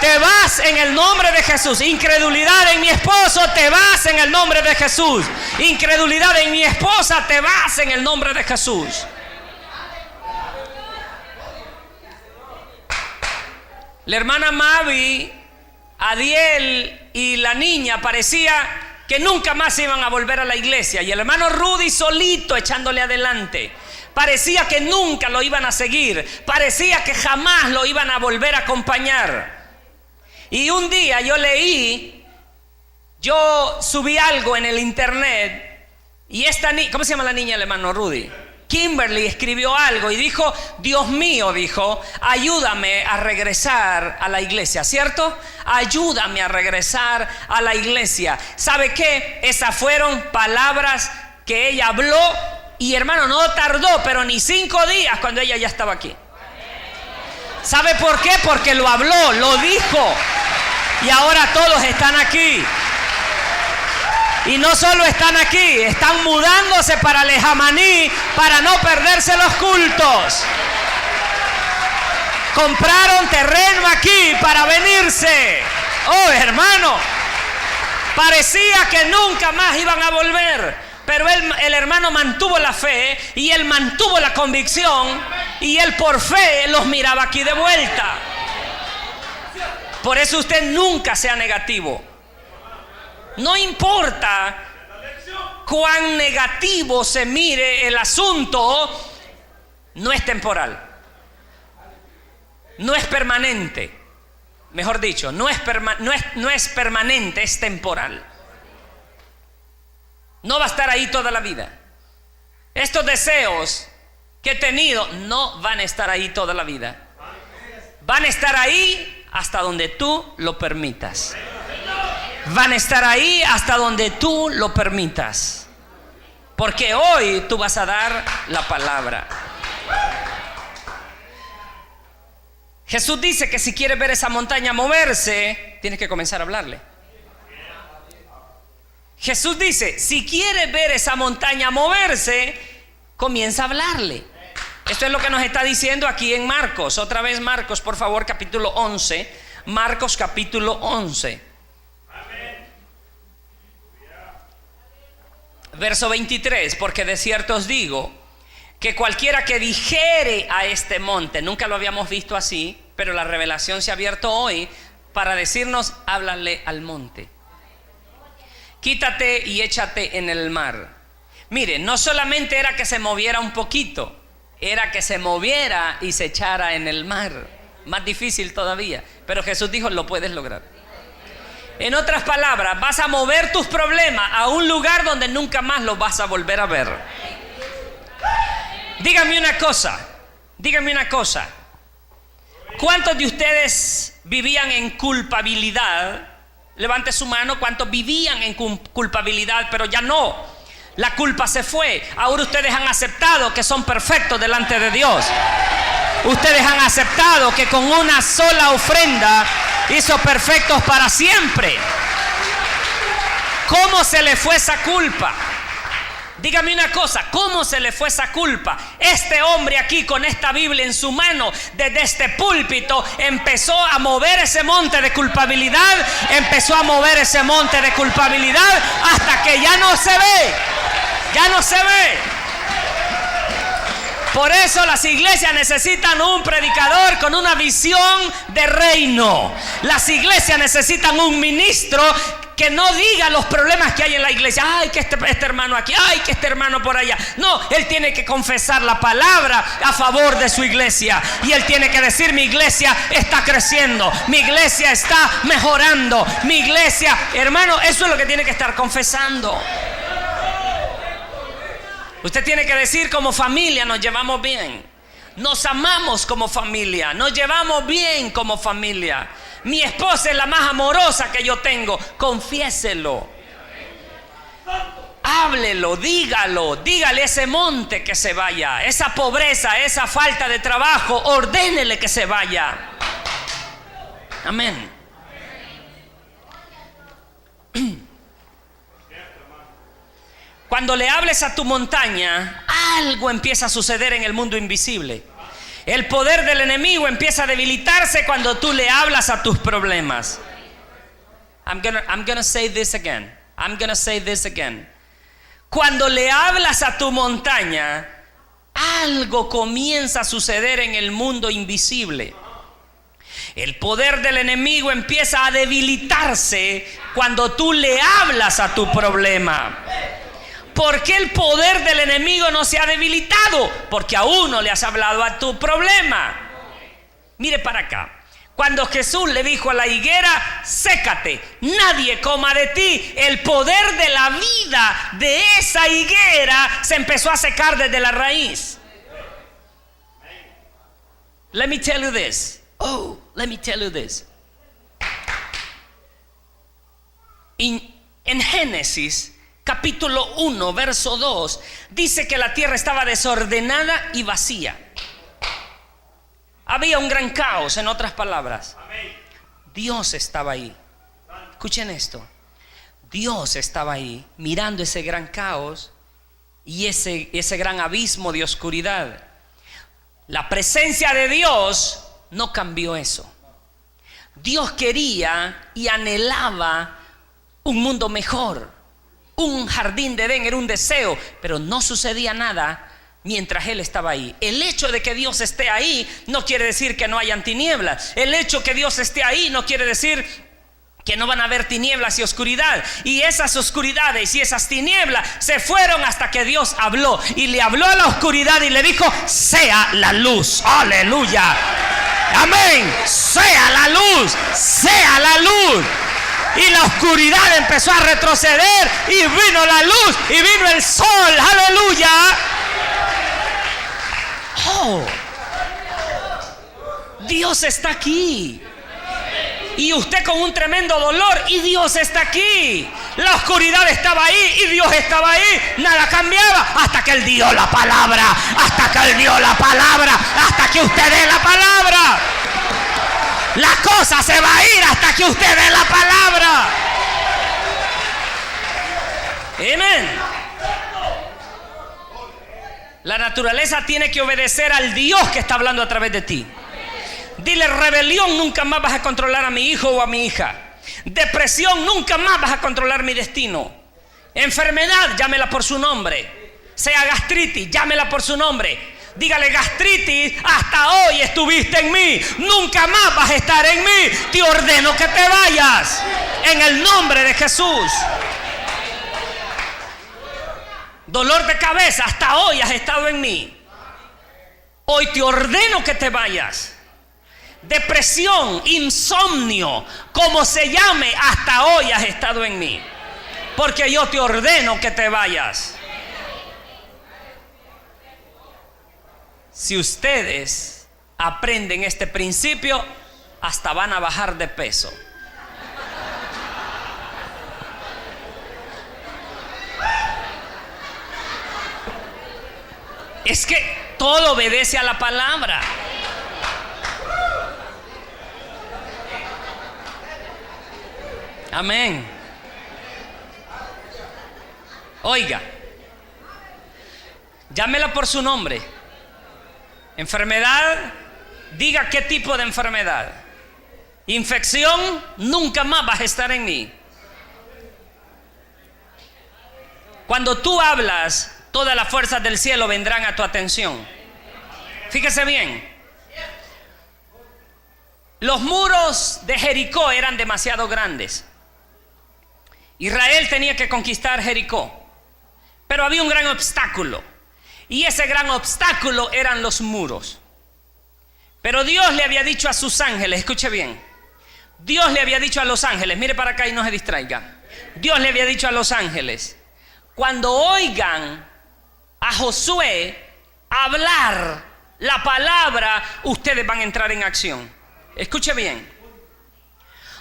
Te vas en el nombre de Jesús. Incredulidad en mi esposo, te vas en el nombre de Jesús. Incredulidad en mi esposa, te vas en el nombre de Jesús. La hermana Mavi, Adiel y la niña parecía que nunca más iban a volver a la iglesia, y el hermano Rudy solito echándole adelante. Parecía que nunca lo iban a seguir, parecía que jamás lo iban a volver a acompañar. Y un día yo subí algo en el internet, y esta niña, ¿cómo se llama la niña, el hermano Rudy? Kimberly escribió algo y dijo: Dios mío, dijo, ayúdame a regresar a la iglesia, ¿cierto? Ayúdame a regresar a la iglesia. ¿Sabe qué? Esas fueron palabras que ella habló, y hermano, no tardó, pero ni 5 días cuando ella ya estaba aquí. ¿Sabe por qué? Porque lo habló, lo dijo, y ahora todos están aquí. Y no solo están aquí, están mudándose para Lejamaní para no perderse los cultos. Compraron terreno aquí para venirse. Oh, hermano, parecía que nunca más iban a volver, pero el hermano mantuvo la fe, y él mantuvo la convicción, y él por fe los miraba aquí de vuelta. Por eso usted nunca sea negativo. No importa cuán negativo se mire el asunto, no es temporal, no es permanente. Mejor dicho, no es permanente, es temporal. No va a estar ahí toda la vida. Estos deseos que he tenido no van a estar ahí toda la vida. Van a estar ahí hasta donde tú lo permitas. Van a estar ahí hasta donde tú lo permitas, porque hoy tú vas a dar la palabra. Jesús dice que si quieres ver esa montaña moverse, tienes que comenzar a hablarle. Jesús dice: si quieres ver esa montaña moverse, comienza a hablarle. Esto es lo que nos está diciendo aquí en Marcos. Otra vez Marcos, por favor, capítulo 11. Marcos capítulo 11. Verso 23, porque de cierto os digo que cualquiera que dijere a este monte, nunca lo habíamos visto así, pero la revelación se ha abierto hoy para decirnos: háblale al monte, quítate y échate en el mar. Mire, no solamente era que se moviera un poquito, era que se moviera y se echara en el mar. Más difícil todavía, pero Jesús dijo: lo puedes lograr. En otras palabras, vas a mover tus problemas a un lugar donde nunca más los vas a volver a ver. Dígame una cosa. ¿Cuántos de ustedes vivían en culpabilidad? Levante su mano. ¿Cuántos vivían en culpabilidad, pero ya no? La culpa se fue. Ahora ustedes han aceptado que son perfectos delante de Dios. Ustedes han aceptado que con una sola ofrenda hizo perfectos para siempre. ¿cómo se le fue esa culpa? Dígame una cosa, ¿cómo se le fue esa culpa? Este hombre aquí con esta Biblia en su mano, desde este púlpito, empezó a mover ese monte de culpabilidad, empezó a mover ese monte de culpabilidad hasta que ya no se ve, ya no se ve. Por eso las iglesias necesitan un predicador con una visión de reino. Las iglesias necesitan un ministro que no diga los problemas que hay en la iglesia. Ay, que este hermano aquí, ay, que este hermano por allá. No, él tiene que confesar la palabra a favor de su iglesia. Y él tiene que decir: mi iglesia está creciendo, mi iglesia está mejorando, mi iglesia, hermano, eso es lo que tiene que estar confesando. Usted tiene que decir: como familia nos llevamos bien, nos amamos como familia, nos llevamos bien como familia. Mi esposa es la más amorosa que yo tengo. Confiéselo, háblelo, dígale a ese monte que se vaya, esa pobreza, esa falta de trabajo, ordénele que se vaya. Amén. Cuando le hables a tu montaña, algo empieza a suceder en el mundo invisible. El poder del enemigo empieza a debilitarse cuando tú le hablas a tus problemas. I'm gonna say this again. Cuando le hablas a tu montaña, algo comienza a suceder en el mundo invisible. El poder del enemigo empieza a debilitarse cuando tú le hablas a tu problema. ¿Por qué el poder del enemigo no se ha debilitado? Porque aún no le has hablado a tu problema. Mire para acá. Cuando Jesús le dijo a la higuera: sécate, nadie coma de ti, el poder de la vida de esa higuera se empezó a secar desde la raíz. Let me tell you this. En Génesis capítulo 1, verso 2, dice que la tierra estaba desordenada y vacía. Había un gran caos, en otras palabras. Dios estaba ahí. Escuchen esto. Dios estaba ahí mirando ese gran caos y ese gran abismo de oscuridad. La presencia de Dios no cambió eso. Dios quería y anhelaba un mundo mejor. Un jardín de Edén era un deseo, pero no sucedía nada mientras Él estaba ahí. El hecho de que Dios esté ahí no quiere decir que no hayan tinieblas. El hecho que Dios esté ahí no quiere decir que no van a haber tinieblas y oscuridad. Y esas oscuridades y esas tinieblas se fueron hasta que Dios habló. Y le habló a la oscuridad y le dijo: sea la luz. Aleluya. Amén. Sea la luz. Sea la luz. Y la oscuridad empezó a retroceder y vino la luz y vino el sol. Aleluya. Oh, Dios está aquí. Y usted con un tremendo dolor, y Dios está aquí. La oscuridad estaba ahí y Dios estaba ahí. Nada cambiaba hasta que Él dio la palabra. Hasta que Él dio la palabra. Hasta que usted dé la palabra. La cosa se va a ir hasta que usted dé la palabra. Amén. La naturaleza tiene que obedecer al Dios que está hablando a través de ti. Dile: rebelión, nunca más vas a controlar a mi hijo o a mi hija. Depresión, nunca más vas a controlar mi destino. Enfermedad, llámela por su nombre. Sea gastritis, llámela por su nombre. Dígale: gastritis, hasta hoy estuviste en mí, nunca más vas a estar en mí. Te ordeno que te vayas en el nombre de Jesús. Dolor de cabeza, hasta hoy has estado en mí. Hoy te ordeno que te vayas. Depresión, insomnio, como se llame, hasta hoy has estado en mí. Porque yo te ordeno que te vayas. Si ustedes aprenden este principio, hasta van a bajar de peso. Es que todo obedece a la palabra. Amén. Oiga, llámela por su nombre. Enfermedad, diga qué tipo de enfermedad. Infección, nunca más vas a estar en mí. Cuando tú hablas, todas las fuerzas del cielo vendrán a tu atención. Fíjese bien. Los muros de Jericó eran demasiado grandes. Israel tenía que conquistar Jericó. Pero había un gran obstáculo. Y ese gran obstáculo eran los muros. Pero Dios le había dicho a sus ángeles, escuche bien. Dios le había dicho a los ángeles, mire para acá y no se distraiga. Dios le había dicho a los ángeles, cuando oigan a Josué hablar la palabra, ustedes van a entrar en acción. Escuche bien.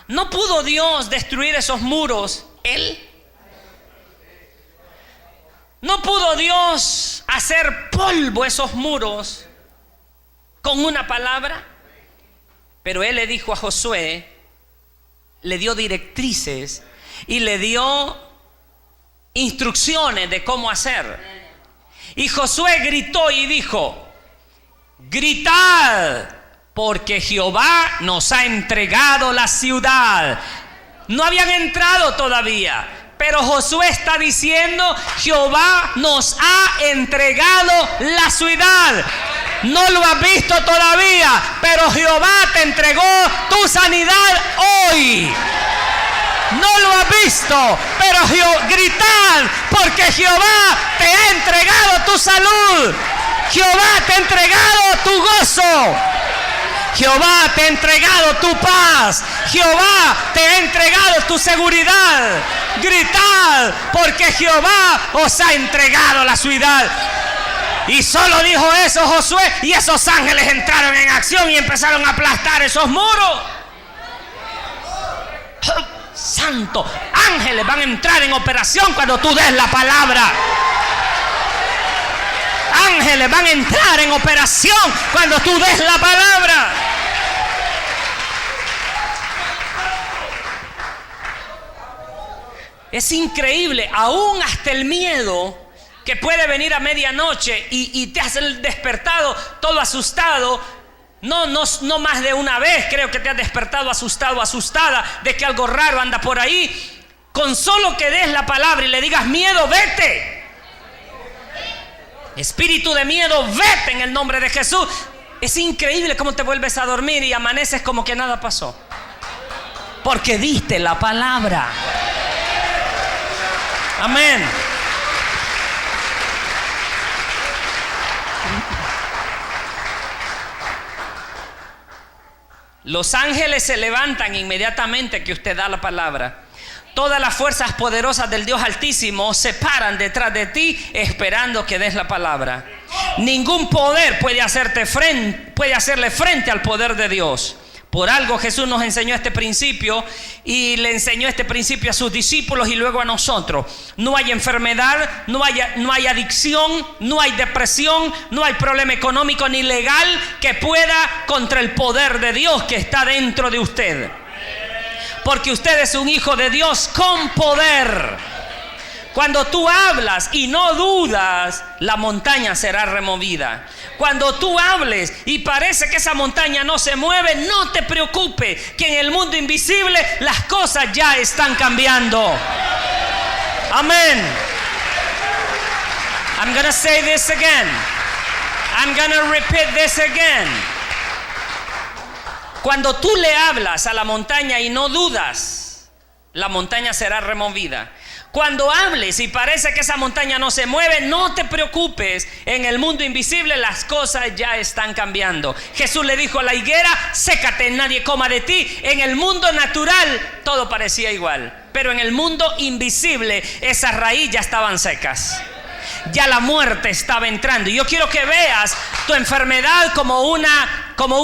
No pudo Dios destruir esos muros él. No pudo Dios hacer polvo esos muros con una palabra. Pero él le dijo a Josué, le dio directrices y le dio instrucciones de cómo hacer. Y Josué gritó y dijo: gritad, porque Jehová nos ha entregado la ciudad. No habían entrado todavía, pero Josué está diciendo: Jehová nos ha entregado la ciudad. No lo has visto todavía, pero Jehová te entregó tu sanidad hoy. No lo has visto, pero gritad, porque Jehová te ha entregado tu salud. Jehová te ha entregado tu gozo. Jehová te ha entregado tu paz. Jehová te ha entregado tu seguridad. Gritad, porque Jehová os ha entregado la ciudad. Y solo dijo eso Josué, y esos ángeles entraron en acción y empezaron a aplastar esos muros. Santo, ángeles van a entrar en operación cuando tú des la palabra. Ángeles van a entrar en operación cuando tú des la palabra. Es increíble, aún hasta el miedo que puede venir a medianoche y te hace el despertado todo asustado. No más de una vez creo que te has despertado asustado, asustada de que algo raro anda por ahí. Con solo que des la palabra y le digas: miedo, vete. Espíritu de miedo, vete en el nombre de Jesús. Es increíble cómo te vuelves a dormir y amaneces como que nada pasó, porque diste la palabra. Amén. Los ángeles se levantan inmediatamente que usted da la palabra. Todas las fuerzas poderosas del Dios Altísimo se paran detrás de ti esperando que des la palabra. Ningún poder puede hacerle frente al poder de Dios. Por algo Jesús nos enseñó este principio y le enseñó este principio a sus discípulos y luego a nosotros. No hay enfermedad, no hay adicción, no hay depresión, no hay problema económico ni legal que pueda contra el poder de Dios que está dentro de usted. Porque usted es un hijo de Dios con poder. Cuando tú hablas y no dudas, la montaña será removida. Cuando tú hables y parece que esa montaña no se mueve, no te preocupes, que en el mundo invisible las cosas ya están cambiando. Amén. I'm gonna say this again. I'm gonna repeat this again. Cuando tú le hablas a la montaña y no dudas, la montaña será removida. Cuando hables y parece que esa montaña no se mueve, no te preocupes. En el mundo invisible las cosas ya están cambiando. Jesús le dijo a la higuera: sécate, nadie coma de ti. En el mundo natural todo parecía igual, pero en el mundo invisible esas raíces ya estaban secas. Ya la muerte estaba entrando. Y yo quiero que veas tu enfermedad como un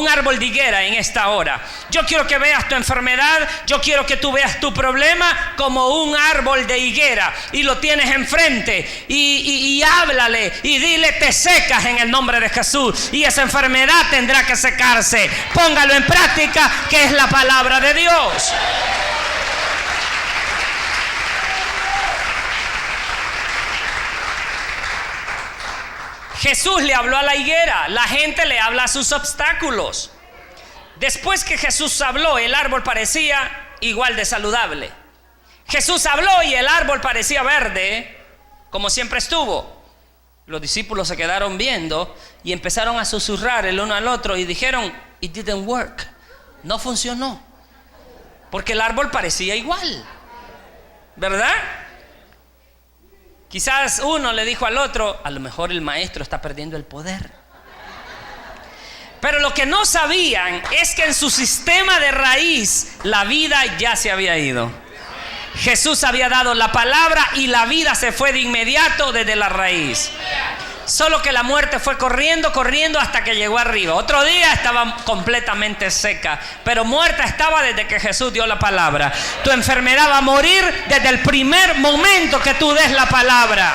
árbol de higuera en esta hora. Yo quiero que veas tu enfermedad, yo quiero que tú veas tu problema como un árbol de higuera y lo tienes enfrente y háblale y dile: te secas en el nombre de Jesús, y esa enfermedad tendrá que secarse. Póngalo en práctica, que es la palabra de Dios. Jesús le habló a la higuera, la gente le habla a sus obstáculos. Después que Jesús habló, el árbol parecía igual de saludable. Jesús habló y el árbol parecía verde, como siempre estuvo. Los discípulos se quedaron viendo y empezaron a susurrar el uno al otro y dijeron, it didn't work, no funcionó, porque el árbol parecía igual, ¿verdad? Quizás uno le dijo al otro, a lo mejor el maestro está perdiendo el poder. Pero lo que no sabían es que en su sistema de raíz la vida ya se había ido. Jesús había dado la palabra y la vida se fue de inmediato desde la raíz. Solo que la muerte fue corriendo hasta que llegó arriba. Otro día estaba completamente seca, pero muerta estaba desde que Jesús dio la palabra. Tu enfermedad va a morir desde el primer momento que tú des la palabra.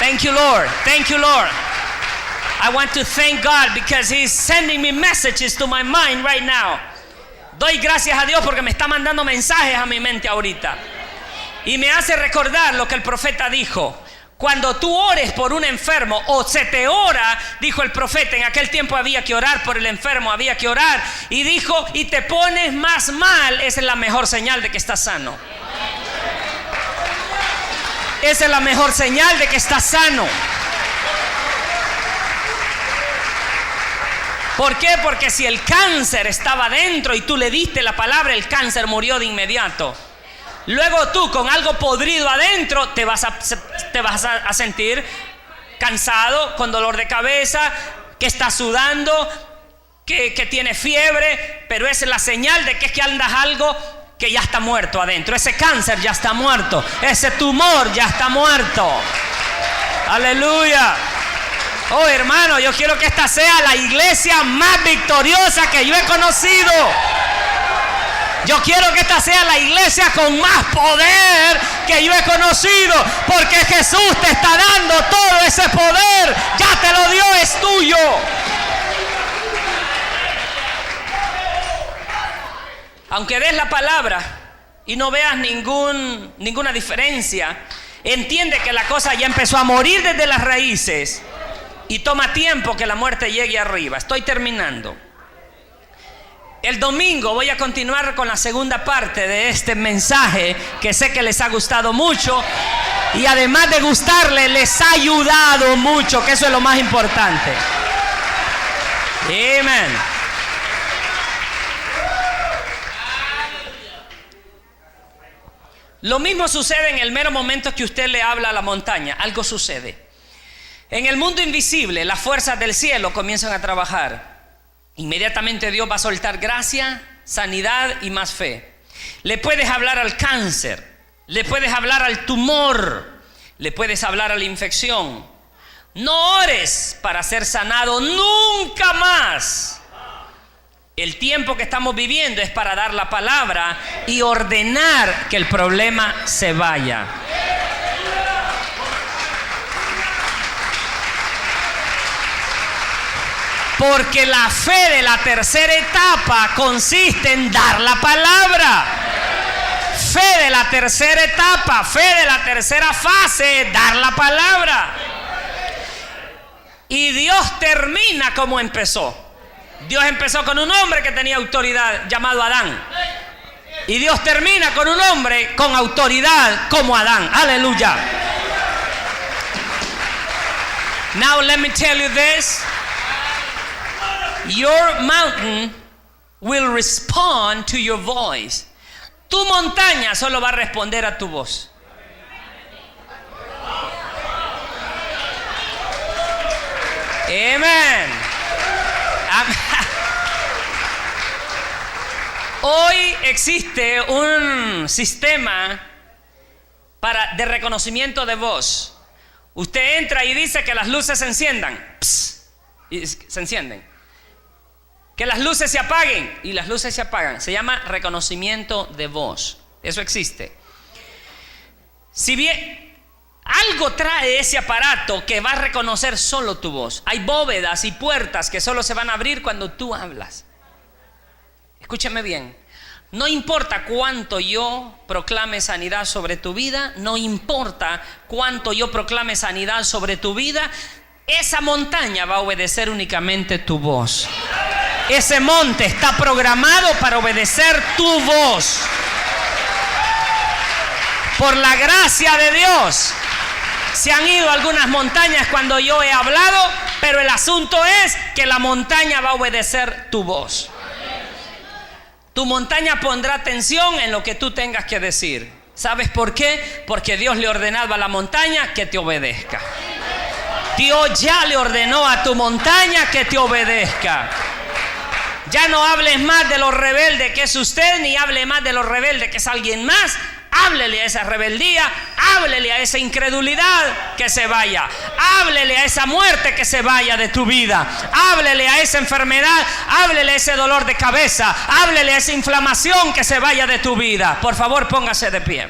Thank you, Lord. Thank you, Lord. I want to thank God because He's sending me messages to my mind right now. Doy gracias a Dios porque me está mandando mensajes a mi mente ahorita. Y me hace recordar lo que el profeta dijo. Cuando tú ores por un enfermo o se te ora, dijo el profeta, en aquel tiempo había que orar por el enfermo, había que orar. Y dijo, y te pones más mal, esa es la mejor señal de que estás sano. Esa es la mejor señal de que estás sano. ¿Por qué? Porque si el cáncer estaba dentro y tú le diste la palabra, el cáncer murió de inmediato. Luego tú con algo podrido adentro te vas a sentir cansado, con dolor de cabeza, que estás sudando, que tienes fiebre, pero esa es la señal de que es que andas algo que ya está muerto adentro. Ese cáncer ya está muerto, ese tumor ya está muerto. Aleluya. Oh, hermano, yo quiero que esta sea la iglesia más victoriosa que yo he conocido. Yo quiero que esta sea la iglesia con más poder que yo he conocido, porque Jesús te está dando todo ese poder. Ya te lo dio, es tuyo. Aunque des la palabra y no veas ninguna diferencia, entiende que la cosa ya empezó a morir desde las raíces. Y toma tiempo que la muerte llegue arriba. Estoy terminando. El domingo voy a continuar con la segunda parte de este mensaje que sé que les ha gustado mucho. Y además de gustarle, les ha ayudado mucho, que eso es lo más importante. Amén. Lo mismo sucede en el mero momento que usted le habla a la montaña. Algo sucede. En el mundo invisible, las fuerzas del cielo comienzan a trabajar. Inmediatamente Dios va a soltar gracia, sanidad y más fe. Le puedes hablar al cáncer, le puedes hablar al tumor, le puedes hablar a la infección. No ores para ser sanado nunca más. El tiempo que estamos viviendo es para dar la palabra y ordenar que el problema se vaya. Porque la fe de la tercera etapa consiste en dar la palabra. Fe de la tercera etapa, fe de la tercera fase, dar la palabra. Y Dios termina como empezó. Dios empezó con un hombre que tenía autoridad llamado Adán. Y Dios termina con un hombre con autoridad como Adán. Aleluya. Now let me tell you this. Your mountain will respond to your voice. Tu montaña solo va a responder a tu voz. Amén. Hoy existe un sistema de reconocimiento de voz. Usted entra y dice que las luces se enciendan. Pss, y se encienden. Que las luces se apaguen y las luces se apagan. Se llama reconocimiento de voz. Eso existe. Si bien algo trae ese aparato que va a reconocer solo tu voz. Hay bóvedas y puertas que solo se van a abrir cuando tú hablas. Escúchame bien. No importa cuánto yo proclame sanidad sobre tu vida, no importa cuánto yo proclame sanidad sobre tu vida, esa montaña va a obedecer únicamente tu voz. Ese monte está programado para obedecer tu voz. Por la gracia de Dios, se han ido algunas montañas cuando yo he hablado, pero el asunto es que la montaña va a obedecer tu voz. Tu montaña pondrá atención en lo que tú tengas que decir. ¿Sabes por qué? Porque Dios le ordenaba a la montaña que te obedezca. Dios ya le ordenó a tu montaña que te obedezca. Ya no hables más de lo rebelde que es usted, ni hable más de lo rebelde que es alguien más. Háblele a esa rebeldía, háblele a esa incredulidad, que se vaya. Háblele a esa muerte, que se vaya de tu vida. Háblele a esa enfermedad, háblele a ese dolor de cabeza, háblele a esa inflamación, que se vaya de tu vida. Por favor, póngase de pie.